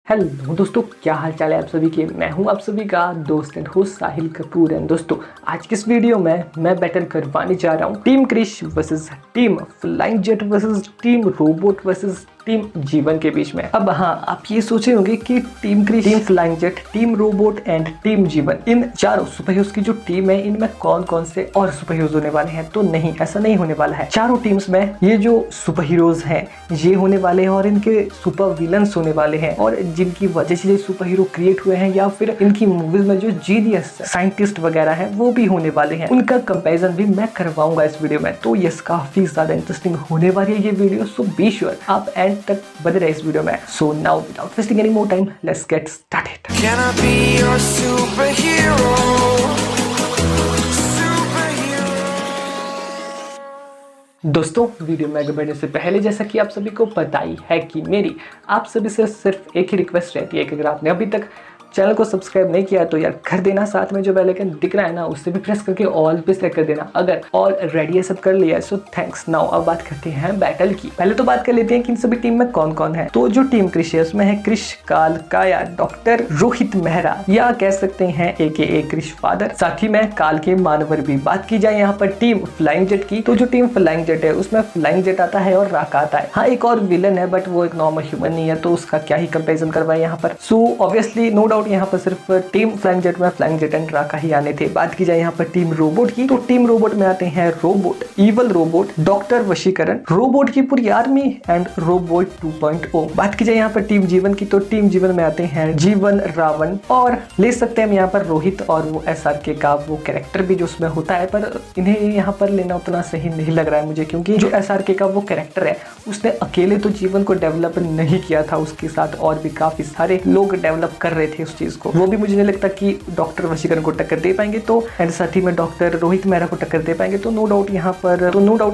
Hello दोस्तों, क्या हाल चाल है आप सभी के। मैं हूं आप सभी का दोस्त and host Sahil Kapoor. And दोस्तों, आज की इस वीडियो में मैं बैटल करवाने जा रहा हूं team Krrish versus team flying jet versus team robot versus team Jeevan के बीच में। अब हाँ, आप ये सोचे होंगे कि team Krrish, team flying jet, team robot and team Jeevan, इन चारों सुपर हीरोज की जो टीम है इनमें कौन कौन से और सुपर हीरोज होने वाले हैं। तो नहीं, ऐसा नहीं होने वाला है। चारों टीम्स में ये जो सुपर हीरोज हैं ये होने वाले हैं और इनके सुपर विलन्स होने वाले हैं, और जिनकी वजह से ये सुपर हीरो क्रिएट हुए हैं या फिर इनकी मूवीज में जो जीनियस साइंटिस्ट वगैरह हैं वो भी होने वाले हैं। उनका कंपैरिजन भी मैं करवाऊंगा इस वीडियो में। तो यस, काफी ज्यादा इंटरेस्टिंग होने वाली है ये वीडियो। सो बी श्योर आप एंड तक बने रहे इस वीडियो में। So now without wasting any more time, let's get started. Can I be your superhero? दोस्तों, वीडियो में आगे बढ़ने से पहले जैसा कि आप सभी को पता ही है कि मेरी आप सभी से सिर्फ एक ही रिक्वेस्ट रहती है कि अगर आपने अभी तक चैनल को सब्सक्राइब नहीं किया तो यार कर देना। साथ में जो बेल आइकन दिख रहा है ना उससे भी प्रेस करके ऑल पे सेलेक्ट कर देना। अगर ऑलरेडी ये सब कर लिया है सो थैंक्स। नाउ अब बात करते हैं बैटल की। पहले तो बात कर लेते हैं कि इन सभी टीम में कौन कौन है। तो जो टीम क्रिश है उसमें है क्रिश, काल, काया, डॉक्टर रोहित मेहरा या कह सकते हैं AKA क्रिश फादर। साथ ही में काल के मानवर भी। बात की जाए यहाँ पर टीम फ्लाइंग जेट की, तो जो टीम फ्लाइंग जेट है उसमें फ्लाइंग जेट आता है और राका आता है। हाँ, एक और विलन है बट वो एक नॉर्मल ह्यूमन नहीं है, तो उसका क्या ही कंपेरिजन करवाए यहाँ पर। सो ऑब्वियसली नो डाउट यहाँ पर सिर्फ टीम फ्लाइंग जेट में फ्लाइंग जेट एंड राका ही आने थे। बात की जाए यहाँ पर टीम रोबोट की, तो टीम रोबोट में आते हैं robot, evil robot, doctor Vashikaran, robot की पूरी आर्मी एंड रोबोट 2.0। बात की जाए यहाँ पर टीम जीवन की, तो टीम जीवन में आते हैं जीवन, रावण, और ले सकते हैं हम यहाँ पर रोहित और वो SRK का वो कैरेक्टर भी जो उसमें होता है, पर इन्हें यहाँ पर लेना उतना सही नहीं लग रहा है मुझे, क्योंकि जो SRK का वो कैरेक्टर है उसने अकेले तो जीवन को डेवलप नहीं किया था, उसके साथ और भी काफी सारे लोग डेवलप कर रहे थे उस चीज को। वो भी मुझे नहीं लगता कि डॉक्टर वशीकरण को टक्कर दे पाएंगे, तो एंड साथ ही में डॉक्टर रोहित मेहरा को टक्कर दे पाएंगे। तो नो डाउट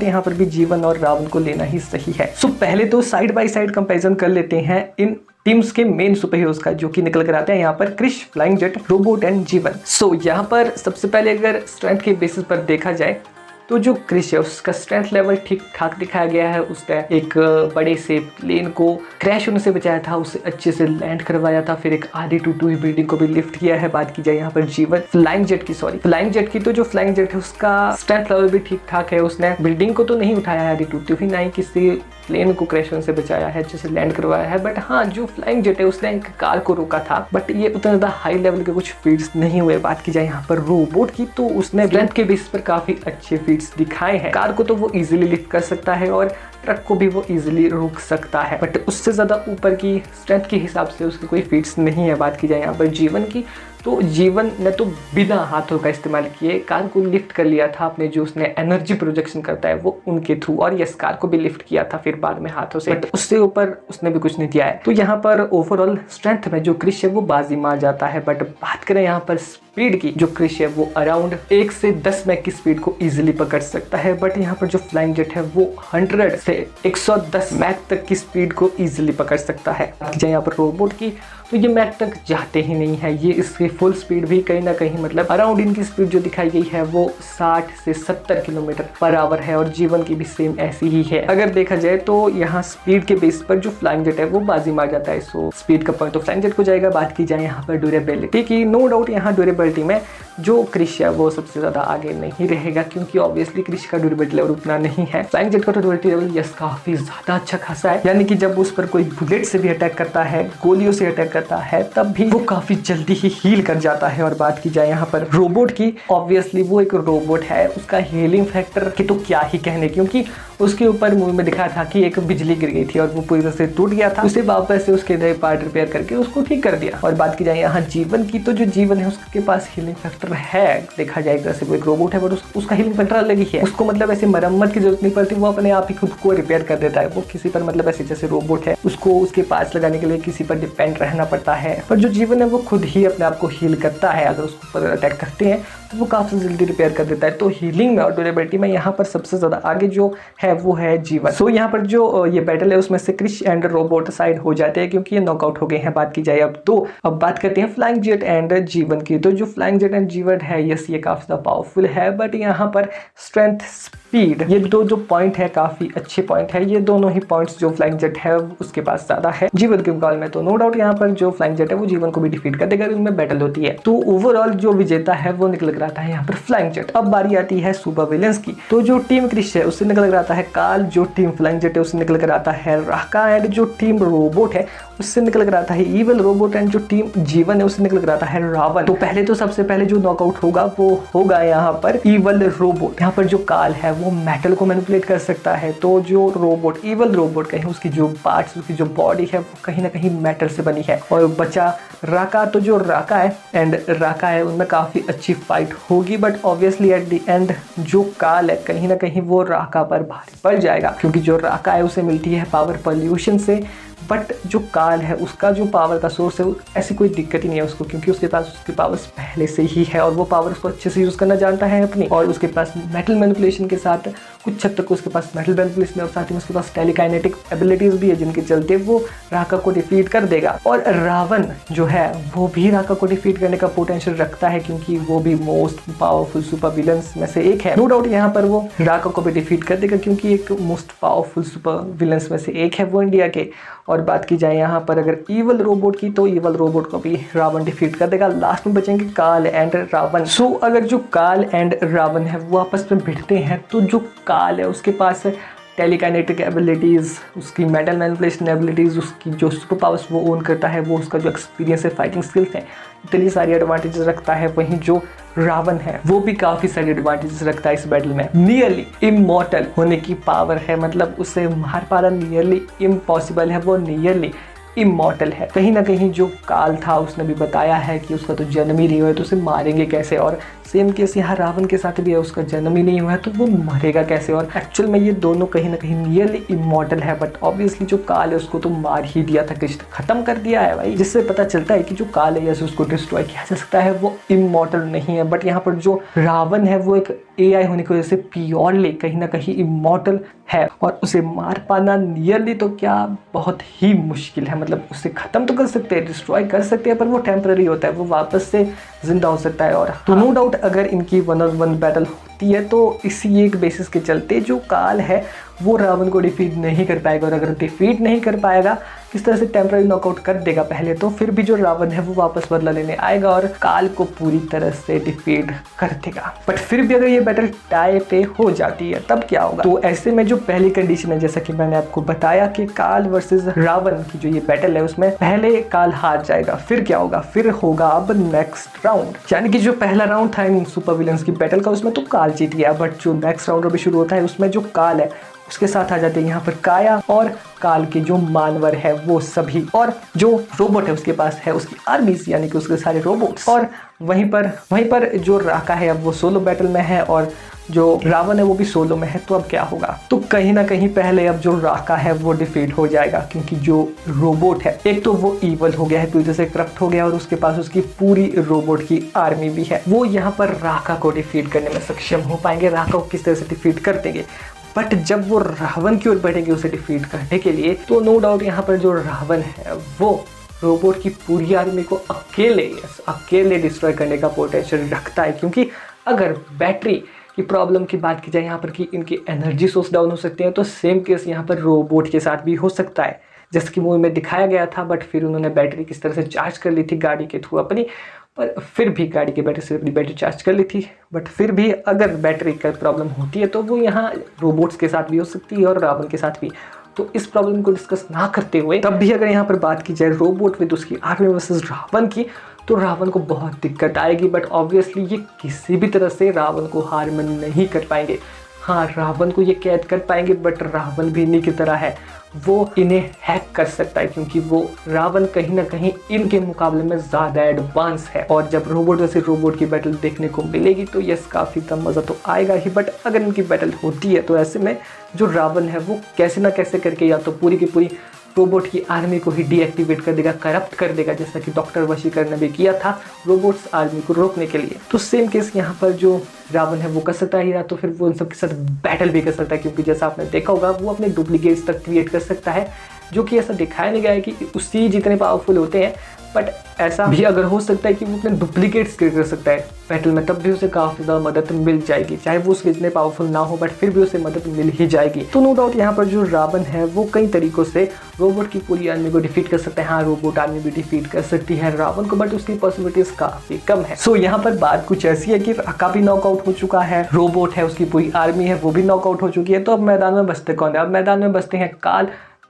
यहाँ पर भी जीवन और रावण को लेना ही सही है। सो पहले तो साइड बाय साइड कंपैरिजन कर लेते हैं इन टीम्स के मेन सुपर हीरोज का, जो कि निकल कर आते हैं यहाँ पर Krrish, flying jet, robot and Jeevan. So यहाँ पर सबसे पहले अगर स्ट्रेंथ के बेसिस पर देखा जाए तो जो क्रिश है उसका स्ट्रेंथ लेवल ठीक ठाक दिखाया गया है। उसने एक बड़े से प्लेन को क्रैश होने से बचाया था, उसे अच्छे से लैंड करवाया था, फिर एक आधी टूटी हुई बिल्डिंग को भी लिफ्ट किया है। बात की जाए यहाँ पर जीवन फ्लाइंग जेट की, तो जो फ्लाइंग जेट है उसका स्ट्रेंथ लेवल भी ठीक ठाक है। उसने बिल्डिंग को तो नहीं उठाया है आधी टूटी हुई, ना ही किसी प्लेन को क्रैश होने से बचाया है, अच्छे से लैंड करवाया है। बट हाँ, जो फ्लाइंग जेट है उसने एक कार को रोका था, बट ये उतना ज्यादा हाई लेवल के कुछ फीट्स नहीं हुए। बात की जाए यहाँ पर रोबोट की, तो उसने स्ट्रेंथ के बेस पर काफी अच्छे फीट्स दिखाए हैं। कार को तो वो इजीली लिफ्ट कर सकता है और ट्रक को भी वो इजीली रोक सकता है, बट उससे ज्यादा ऊपर की स्ट्रेंथ के हिसाब से उसके कोई फीट्स नहीं है। बात की जाए यहाँ पर जीवन की, तो जीवन ने तो बिना हाथों का इस्तेमाल किए कार को लिफ्ट कर लिया था अपने, जो उसने एनर्जी प्रोजेक्शन करता है वो उनके थ्रू, और यस कार को भी लिफ्ट किया था फिर बाद में हाथों से, बट उससे ऊपर उसने भी कुछ नहीं किया है। तो यहाँ पर ओवरऑल स्ट्रेंथ में जो क्रिश है वो बाजी मार जाता है। बट बात करें यहाँ पर स्पीड की, जो क्रिश है वो अराउंड 1 से 10 मैक की स्पीड को इजीली पकड़ सकता है, बट यहाँ पर जो फ्लाइंग जेट है वो 100 से 110 मैक तक की स्पीड को इजीली पकड़ सकता है। यहाँ पर रोबोट की, तो ये मैक तक जाते ही नहीं है, ये इसकी फुल स्पीड भी कहीं ना कहीं मतलब अराउंड इनकी स्पीड जो दिखाई गई है वो 60 से 70 किलोमीटर पर आवर है, और जीवन की भी सेम ऐसी ही है। अगर देखा जाए तो यहाँ स्पीड के बेस पर जो फ्लाइंग जेट है वो बाजी मार जाता है। सो स्पीड का पॉइंट तो फ्लाइंग जेट को जाएगा। बात की जाए यहाँ पर ड्यूरेबिलिटी की, नो डाउट यहाँ ड्यूरेबिलिटी में जो क्रिश है वो सबसे ज्यादा आगे नहीं रहेगा, क्योंकि ऑब्वियसली क्रिश का ड्यूरेबिलिटी लेवल उतना नहीं है। फ्लाइंग जेट का तो ड्यूरेबिलिटी लेवल यस काफी ज्यादा अच्छा खासा है, यानी कि जब उस पर कोई बुलेट से भी अटैक करता है, गोलियों से अटैक करता है, तब भी वो काफी जल्दी ही हील कर जाता है। और बात की जाए यहाँ पर रोबोट की, ऑब्वियसली वो एक रोबोट है, उसका हीलिंग फैक्टर की तो क्या ही कहने, क्योंकि उसके ऊपर मूवी में दिखाया था कि एक बिजली गिर गई थी और वो पूरी तरह से टूट गया था, उसे वापस से उसके नए पार्ट रिपेयर करके उसको ठीक कर दिया। और बात की जाए यहाँ जीवन की, तो जो जीवन है उसके पास हीलिंग फैक्टर है। देखा जाए एक तरह से वो एक रोबोट है, बट उसका हीलिंग फैक्टर अलग ही है। उसको मतलब ऐसे मरम्मत की जरूरत नहीं पड़ती, वो अपने आप ही खुद को रिपेयर कर देता है। वो किसी पर मतलब ऐसे जैसे रोबोट है उसको उसके पास लगाने के लिए किसी पर डिपेंड रहना पड़ता है, पर जो जीवन है वो खुद ही अपने आप को हील करता है। अगर उसको पर अटैक करते हैं तो वो काफी जल्दी रिपेयर कर देता है। तो हीलिंग में और ड्यूरेबिलिटी में यहाँ पर सबसे ज्यादा आगे जो है वो है जीवन। सो यहाँ पर जो ये बैटल है उसमें से क्रिश एंड रोबोट साइड हो जाते हैं क्योंकि ये नॉकआउट हो गए हैं। बात की जाए अब बात करते हैं फ्लाइंग जेट एंड जीवन की। तो जो फ्लाइंग जेट एंड जीवन है यस ये काफ़ी ज़्यादा पावरफुल है, बट यहाँ पर स्ट्रेंथ स्पीड ये दो जो पॉइंट है काफ़ी अच्छे पॉइंट है। ये दोनों ही पॉइंट्स जो फ्लाइंग जेट है उसके पास ज़्यादा है जीवन के मुकाबले में। तो नो डाउट यहाँ पर जो फ्लाइंग जेट है वो जीवन को भी डिफीट कर देगा, इनमें बैटल होती है। तो ओवरऑल जो विजेता है वो निकल कर आता है यहाँ पर फ्लाइंग जेट। अब बारी आती है सुपर विलेंस की। तो जो टीम क्रिश है उससे निकल कर आता है काल, जो टीम फ्लाइंग जेट है उससे निकल कर आता है राका, एंड जो टीम रोबोट है उससे निकल कर आता है ईवल रोबोट, एंड जो टीम जीवन है उससे निकल कर आता है रावण। तो पहले तो सबसे पहले जो नॉकआउट होगा वो होगा यहाँ पर ईवल रोबोट। यहाँ पर जो काल है वो मेटल को मैनिपुलेट कर सकता है, तो जो रोबोट ईवल रोबोट कहीं उसकी जो पार्ट्स उसकी जो बॉडी है वो कहीं ना कहीं मेटल से बनी है। और बचा राका, तो जो राका है उनमें काफ़ी अच्छी फाइट होगी, but obviously at the end जो काल है कहीं ना कहीं वो राका पर भारी पड़ जाएगा क्योंकि जो राका है उसे मिलती है पावर पॉल्यूशन से, बट जो काल है उसका जो पावर का सोर्स है ऐसी कोई दिक्कत ही नहीं है उसको क्योंकि उसके पास उसकी पावर्स पहले से ही है और वो पावर उसको अच्छे से यूज़ करना जानता है अपनी। और उसके पास मेटल मैनिपुलेशन के साथ कुछ हद तक उसके पास मेटल मैनिपुलेशन और साथ ही उसके पास टेलीकाइनेटिक एबिलिटीज़ भी है जिनके चलते वो राका को डिफीट कर देगा। और रावण जो है वो भी राका को डिफीट करने का पोटेंशियल रखता है क्योंकि वो भी मोस्ट पावरफुल सुपर विलन्स में से एक है। नो डाउट यहाँ पर वो राका को भी डिफीट कर देगा क्योंकि एक मोस्ट पावरफुल सुपर विलन्स में से एक है वो इंडिया के। और बात की जाए यहाँ पर अगर ईवल रोबोट की, तो ईवल रोबोट को भी रावण डिफीट कर देगा। लास्ट में बचेंगे काल एंड रावण। सो अगर जो काल एंड रावण है वो आपस में भिड़ते हैं तो जो काल है उसके पास टेलीकाइनेटिक एबिलिटीज़, उसकी मेटल मैनिपुलेशन एबिलिटीज़, उसकी जो सुपर पावर्स वो ओन करता है, वो उसका जो एक्सपीरियंस है, फाइटिंग स्किल्स हैं, इतनी सारी एडवांटेजेस रखता है। वहीं जो रावण है वो भी काफ़ी सारी एडवांटेजेस रखता है इस बैटल में। नियरली इमॉर्टल होने की पावर है, मतलब उसे मार पाना नियरली इम्पॉसिबल है, वो नियरली इमॉर्टल है। कहीं ना कहीं जो काल था उसने भी बताया है कि उसका तो जन्म ही नहीं हुआ है तो उसे मारेंगे कैसे, और सेम केस यहाँ रावण के साथ भी है, उसका जन्म ही नहीं हुआ है तो वो मरेगा कैसे। और एक्चुअल में ये दोनों कहीं ना कहीं नियरली इमॉर्टल है, बट ऑब्वियसली जो काल है उसको तो मार ही दिया था, कृष्ण खत्म कर दिया है भाई, जिससे पता चलता है कि जो काल है जैसे उसको डिस्ट्रॉय किया जा सकता है, वो इमॉर्टल नहीं है। बट यहाँ पर जो रावण है वो एक AI होने की वजह से प्योरली कहीं ना कहीं इमॉर्टल है, और उसे मार पाना नियरली तो क्या बहुत ही मुश्किल है। मतलब उसे ख़त्म तो कर सकते हैं, डिस्ट्रॉय कर सकते हैं, पर वो टेम्पररी होता है, वो वापस से जिंदा हो सकता है। और तो नो डाउट अगर इनकी 1-on-1 बैटल होती है तो इसी एक बेसिस के चलते जो काल है वो रावण को डिफीट नहीं कर पाएगा, और अगर डिफीट नहीं कर पाएगा किस तरह से टेम्पररी नॉकआउट कर देगा पहले, तो फिर भी जो रावण है वो वापस बदला लेने आएगा और काल को पूरी तरह से डिफीट कर देगा। बट फिर भी अगर ये बैटल टाई पे हो जाती है तब क्या होगा? तो ऐसे में जो पहली कंडीशन है, जैसा कि मैंने आपको बताया कि काल वर्सेस रावण की जो ये बैटल है उसमें पहले काल हार जाएगा। फिर क्या होगा? फिर होगा अब नेक्स्ट राउंड, यानी कि जो पहला राउंड था इन सुपर विलन्स की बैटल का उसमें तो काल जीत गया, बट जो नेक्स्ट राउंड अभी शुरू होता है उसमें जो काल है उसके साथ आ जाते हैं यहाँ पर काया और काल के जो मानवर है वो सभी, और जो रोबोट है उसके पास है उसकी आर्मीज यानी कि उसके सारे रोबोट्स। और वहीं पर जो राका है अब वो सोलो बैटल में है और जो रावण है वो भी सोलो में है। तो अब क्या होगा? तो कहीं ना कहीं पहले अब जो राका है वो डिफीट हो जाएगा क्योंकि जो रोबोट है एक तो वो ईवल हो गया है, पूरी तरह से करप्ट हो गया, और उसके पास उसकी पूरी रोबोट की आर्मी भी है। वो यहाँ पर राका को डिफीट करने में सक्षम हो पाएंगे, राका को किस तरह से डिफीट कर देंगे। बट जब वो रावण की ओर बढ़ेंगे उसे डिफीट करने के लिए, तो नो डाउट यहाँ पर जो रावण है वो रोबोट की पूरी आर्मी को अकेले डिस्ट्रॉय करने का पोटेंशियल रखता है। क्योंकि अगर बैटरी की प्रॉब्लम की बात की जाए यहाँ पर कि इनकी एनर्जी सोर्स डाउन हो सकते हैं, तो सेम केस यहाँ पर रोबोट के साथ भी हो सकता है, जैसे कि मूवी में दिखाया गया था। बट फिर उन्होंने बैटरी किस तरह से चार्ज कर ली थी गाड़ी के थ्रू अपनी, पर फिर भी गाड़ी की बैटरी से अपनी बैटरी चार्ज कर ली थी। बट फिर भी अगर बैटरी का प्रॉब्लम होती है तो वो यहाँ रोबोट्स के साथ भी हो सकती है और रावण के साथ भी। तो इस प्रॉब्लम को डिस्कस ना करते हुए तब भी अगर यहाँ पर बात की जाए रोबोट विद उसकी आर्मी वर्सेस रावण की, तो रावण को बहुत दिक्कत आएगी। बट ऑब्वियसली ये किसी भी तरह से रावण को हार में नहीं कर पाएंगे। हाँ, रावण को ये कैद कर पाएंगे, बट रावण भी इन्हीं की तरह है, वो इन्हें हैक कर सकता है क्योंकि वो रावण कहीं ना कहीं इनके मुकाबले में ज़्यादा एडवांस है। और जब रोबोट जैसे रोबोट की बैटल देखने को मिलेगी तो यस काफ़ी कम मज़ा तो आएगा ही। बट अगर इनकी बैटल होती है तो ऐसे में जो रावण है वो कैसे ना कैसे करके या तो पूरी की पूरी रोबोट की आर्मी को ही डीएक्टिवेट कर देगा, करप्ट कर देगा, जैसा कि डॉक्टर वशीकरण ने भी किया था रोबोट्स आर्मी को रोकने के लिए। तो सेम केस यहाँ पर जो रावण है वो कर सकता है, या तो फिर वो उन सबके साथ बैटल भी कर सकता है, क्योंकि जैसा आपने देखा होगा वो अपने डुप्लीकेट्स तक क्रिएट कर सकता है, जो कि ऐसा दिखाया नहीं गया है कि उसी जितने पावरफुल होते हैं, बट ऐसा भी अगर हो सकता है कि वो अपने डुप्लीकेट्स क्रिएट कर सकता है बैटल में, तब भी उसे काफ़ी ज़्यादा मदद मिल जाएगी, चाहे वो उसके इतने पावरफुल ना हो, बट फिर भी उसे मदद मिल ही जाएगी। तो नो डाउट यहाँ पर जो रावण है वो कई तरीकों से रोबोट की पूरी आर्मी को डिफीट कर सकता है। हाँ, रोबोट आर्मी भी डिफीट कर सकती है रावण को, बट उसकी पॉसिबिलिटीज काफ़ी कम है। सो यहाँ पर बात कुछ ऐसी है कि राका भी नॉकआउट हो चुका है, रोबोट है, उसकी पूरी आर्मी है वो भी नॉकआउट हो चुकी है। तो अब मैदान में बचते कौन है? अब मैदान में बचते हैं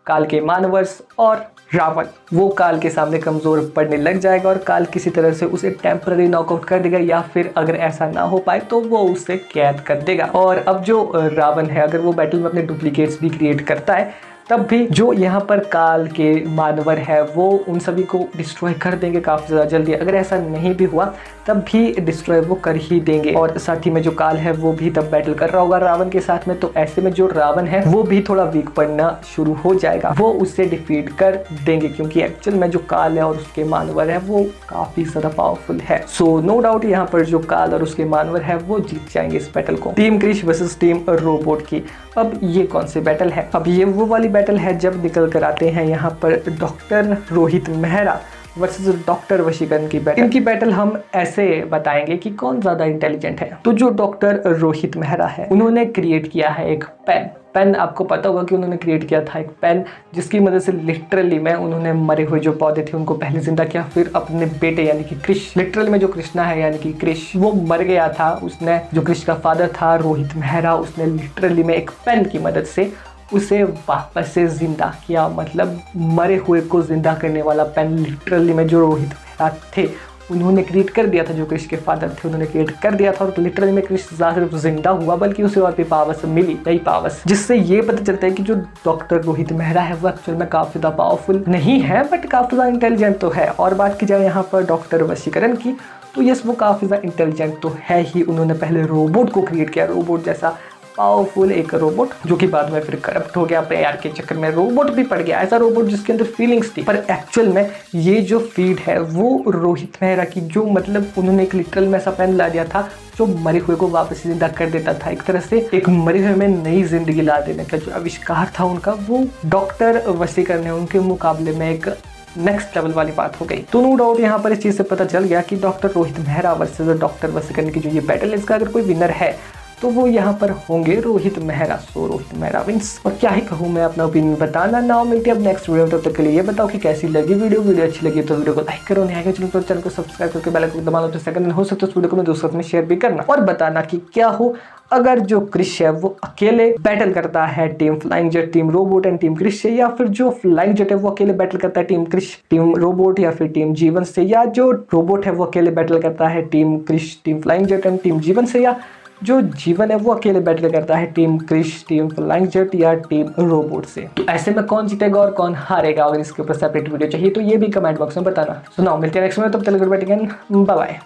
काल के मानवर्स और रावण। वो काल के सामने कमजोर पड़ने लग जाएगा और काल किसी तरह से उसे टेम्पररी नॉकआउट कर देगा, या फिर अगर ऐसा ना हो पाए तो वो उसे कैद कर देगा। और अब जो रावण है अगर वो बैटल में अपने डुप्लीकेट्स भी क्रिएट करता है, तब भी जो यहाँ पर काल के मानवर है वो उन सभी को डिस्ट्रॉय कर देंगे काफ़ी ज़्यादा जल्दी। अगर ऐसा नहीं भी हुआ तब भी डिस्ट्रॉय वो कर ही देंगे। और साथ ही में जो काल है वो भी तब बैटल कर रहा होगा रावण के साथ में, तो ऐसे में जो रावण है वो भी थोड़ा वीक पड़ना शुरू हो जाएगा, वो उससे डिफीट कर देंगे, क्योंकि एक्चुअल में जो काल है और उसके मानवर है वो काफ़ी ज़्यादा पावरफुल है। सो नो डाउट यहाँ पर जो काल और उसके मानवर है वो जीत जाएंगे इस बैटल को। Team Krrish versus team robot की। अब ये कौन सी बैटल है? अब ये वो वाली बैटल है जब निकल कर आते हैं यहाँ पर doctor Rohit Mehra versus doctor Vashikaran की बैटल। इनकी बैटल हम ऐसे बताएंगे कि कौन ज़्यादा इंटेलिजेंट है। तो जो डॉक्टर रोहित मेहरा है उन्होंने क्रिएट किया है एक पेन। आपको पता होगा कि उन्होंने क्रिएट किया था एक पेन, जिसकी मदद से लिटरली में उन्होंने मरे हुए जो पौधे थे उनको पहले जिंदा किया, फिर अपने बेटे यानी कि क्रिश, लिटरली में जो कृष्णा है यानी कि क्रिश वो मर गया था, उसने जो क्रिश का फादर था रोहित मेहरा, उसने लिटरली में एक पेन की मदद से उसे वापस से जिंदा किया। मतलब मरे हुए को जिंदा करने वाला पेन लिटरली में जो रोहित मेहरा थे उन्होंने क्रिएट कर दिया था, जो क्रिश के फादर थे उन्होंने क्रिएट कर दिया था। और लिटरली में क्रिश सिर्फ जिंदा हुआ बल्कि उसे और भी पावर्स मिली, नई पावर्स, जिससे ये पता चलता है कि जो डॉक्टर रोहित मेहरा है वो एक्चुअल में काफ़ी ज़्यादा पावरफुल नहीं है, बट काफ़ी ज़्यादा इंटेलिजेंट तो है। और बात की जाए यहाँ पर डॉक्टर वशीकरण की, तो यस वो काफ़ी ज़्यादा इंटेलिजेंट तो है ही। उन्होंने पहले रोबोट को क्रिएट किया, रोबोट जैसा पावरफुल एक रोबोट, जो कि बाद में फिर करप्ट हो गया प्यार के चक्कर में, रोबोट भी पड़ गया, ऐसा रोबोट जिसके अंदर फीलिंग्स थी। पर एक्चुअल में ये जो फीड है वो रोहित मेहरा की, जो मतलब उन्होंने एक लिटरल में ऐसा पेन ला दिया था जो मरे हुए को वापस जिंदा कर देता था। एक तरह से एक मरे हुए में नई जिंदगी ला देने का जो आविष्कार था उनका, वो डॉक्टर वशीकरण ने उनके मुकाबले में एक नेक्स्ट लेवल वाली बात हो गई। तो नो डाउट यहाँ पर इस चीज़ से पता चल गया कि doctor Rohit Mehra versus doctor Vashikaran की जो ये बैटल है, इसका अगर कोई विनर है तो वो यहाँ पर होंगे रोहित मेहरा। सो रोहित मेहरा विंस। और क्या ही कहूँ मैं, अपना ओपिनियन बताना ना मिलती है अब नेक्स्ट वीडियो में। तब तक के लिए ये बताओ कि कैसी लगी वीडियो अच्छी लगी तो वीडियो को लाइक करो, नहीं आएगा चैनल को सब्सक्राइब करके बेल आइकन दबा लो, तो सेकंड हो सकता है उस वीडियो को मैं दोस्तों में शेयर भी करना। और बताना कि क्या हो अगर जो क्रिश है वो अकेले बैटल करता है team flying jet, team robot and team Krrish से, या फिर जो फ्लाइंग जेट है वो अकेले बैटल करता है टीम क्रिश, टीम रोबोट या फिर टीम जीवन से, या जो रोबोट है वो अकेले बैटल करता है team Krrish, team flying jet and team Jeevan से, या जो जीवन है वो अकेले बैटल करता है team Krrish, team flying jet या टीम रोबोट से। तो ऐसे में कौन जीतेगा और कौन हारेगा, अगर इसके ऊपर सेपरेट वीडियो चाहिए तो ये भी कमेंट बॉक्स में बताना। सुनाओ, मिलते हैं नेक्स्ट में, तब तक बाय बाय।